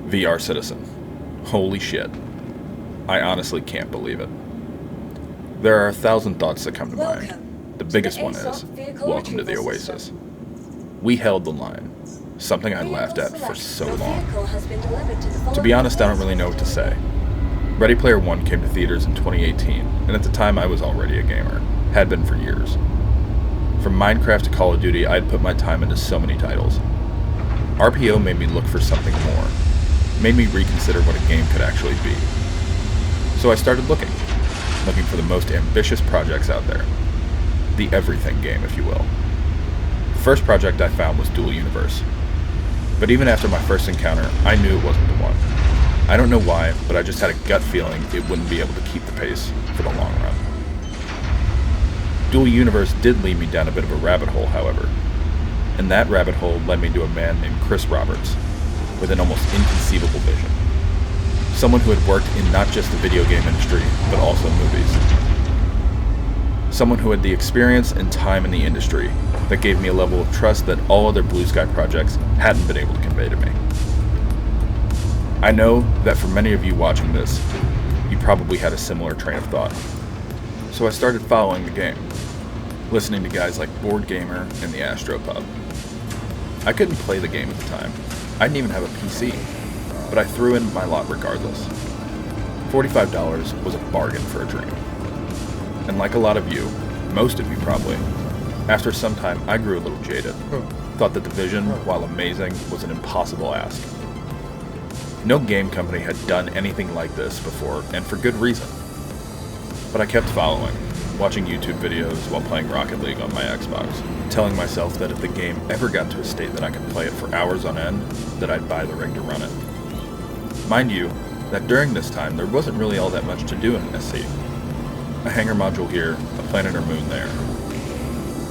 VR Citizen. Holy shit. I honestly can't believe it. There are 1,000 thoughts that come to mind. The biggest one is, welcome to the Oasis. We held the line, something I laughed at for so long. To be honest, I don't really know what to say. Ready Player One came to theaters in 2018, and at the time I was already a gamer, had been for years. From Minecraft to Call of Duty, I had put my time into so many titles. RPO made me look for something more, made me reconsider what a game could actually be. So I started looking for the most ambitious projects out there. The everything game, if you will. The first project I found was Dual Universe. But even after my first encounter, I knew it wasn't the one. I don't know why, but I just had a gut feeling it wouldn't be able to keep the pace for the long run. Dual Universe did lead me down a bit of a rabbit hole, however. And that rabbit hole led me to a man named Chris Roberts, with an almost inconceivable vision. Someone who had worked in not just the video game industry, but also movies. Someone who had the experience and time in the industry that gave me a level of trust that all other Blue Sky projects hadn't been able to convey to me. I know that for many of you watching this, you probably had a similar train of thought. So I started following the game, listening to guys like Board Gamer and the Astropub. I couldn't play the game at the time. I didn't even have a PC, but I threw in my lot regardless. $45 was a bargain for a dream. And like a lot of you, most of you probably, after some time I grew a little jaded, thought that the vision, while amazing, was an impossible ask. No game company had done anything like this before, and for good reason. But I kept following, watching YouTube videos while playing Rocket League on my Xbox, telling myself that if the game ever got to a state that I could play it for hours on end, that I'd buy the rig to run it. Mind you, that during this time there wasn't really all that much to do in SC. A hangar module here, a planet or moon there.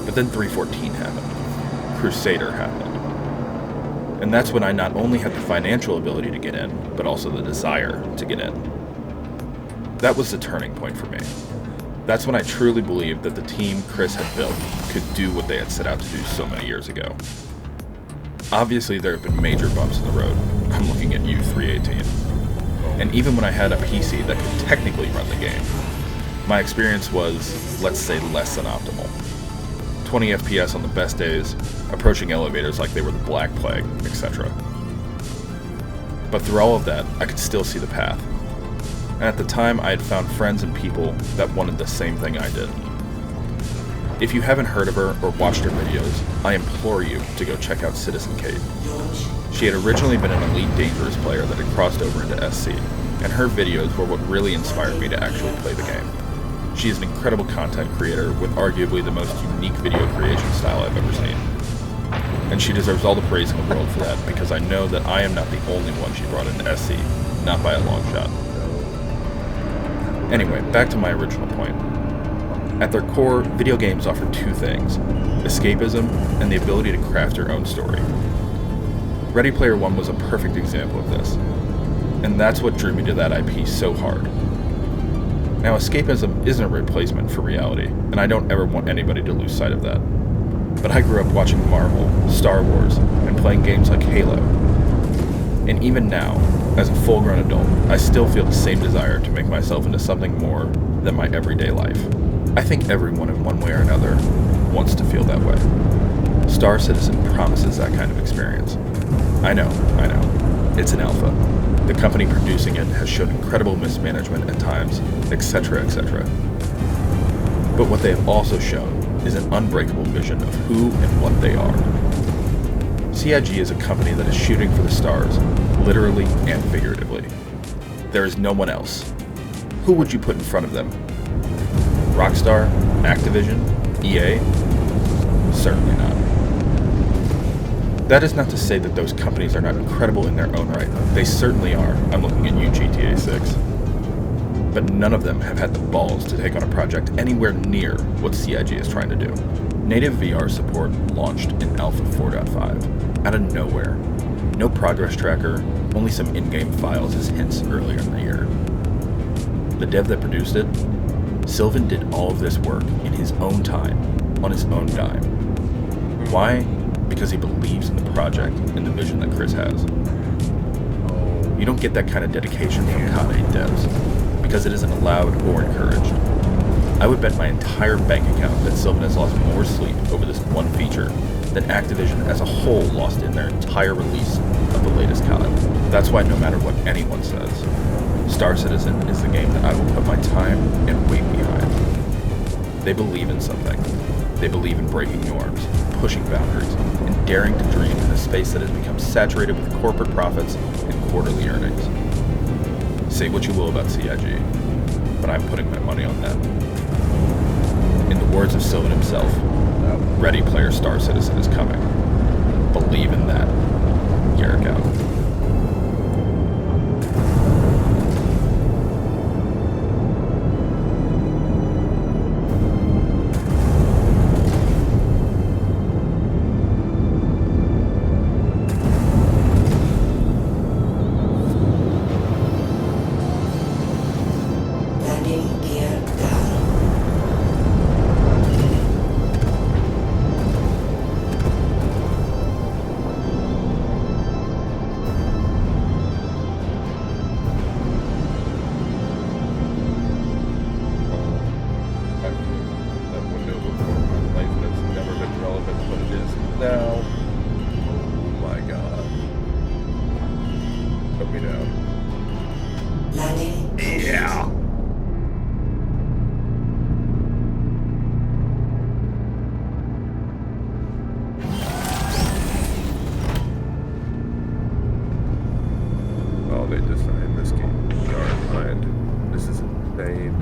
But then 314 happened. Crusader happened. And that's when I not only had the financial ability to get in, but also the desire to get in. That was the turning point for me. That's when I truly believed that the team Chris had built could do what they had set out to do so many years ago. Obviously there have been major bumps in the road. I'm looking at you, 318. And even when I had a PC that could technically run the game, my experience was, let's say, less than optimal. 20 FPS on the best days, approaching elevators like they were the Black Plague, etc. But through all of that, I could still see the path. And at the time, I had found friends and people that wanted the same thing I did. If you haven't heard of her or watched her videos, I implore you to go check out Citizen CiG. She had originally been an Elite Dangerous player that had crossed over into SC, and her videos were what really inspired me to actually play the game. She is an incredible content creator with arguably the most unique video creation style I've ever seen. And she deserves all the praise in the world for that, because I know that I am not the only one she brought into SC, not by a long shot. Anyway, back to my original point. At their core, video games offer two things: escapism and the ability to craft your own story. Ready Player One was a perfect example of this, and that's what drew me to that IP so hard. Now, escapism isn't a replacement for reality, and I don't ever want anybody to lose sight of that. But I grew up watching Marvel, Star Wars, and playing games like Halo. And even now, as a full-grown adult, I still feel the same desire to make myself into something more than my everyday life. I think everyone in one way or another wants to feel that way. Star Citizen promises that kind of experience. I know. It's an alpha. The company producing it has shown incredible mismanagement at times, etc., etc. But what they have also shown is an unbreakable vision of who and what they are. CiG is a company that is shooting for the stars, literally and figuratively. There is no one else. Who would you put in front of them? Rockstar? Activision? EA? Certainly not. That is not to say that those companies are not incredible in their own right. They certainly are. I'm looking at you, GTA 6. But none of them have had the balls to take on a project anywhere near what CiG is trying to do. Native VR support launched in Alpha 4.5, out of nowhere. No progress tracker, only some in-game files as hints earlier in the year. The dev that produced it, Sylvan did all of this work in his own time, on his own dime. Why? Because he believes in the project and the vision that Chris has. You don't get that kind of dedication from COD 8 devs, because it isn't allowed or encouraged. I would bet my entire bank account that Sylvan has lost more sleep over this one feature than Activision as a whole lost in their entire release of the latest COD. That's why no matter what anyone says, Star Citizen is the game that I will put my time and weight behind. They believe in something. They believe in breaking norms, pushing boundaries, and daring to dream in a space that has become saturated with corporate profits and quarterly earnings. Say what you will about CIG, but I'm putting my money on them. In the words of Sylvan himself, Ready Player Star Citizen is coming. Believe in that. Garrick out. Landing gear down. That window before my life that's never been relevant, but it is now. Oh my god. Put me down. Landing. Yeah. Oh, they designed this game with our mind. This is insane.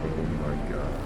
Oh my god.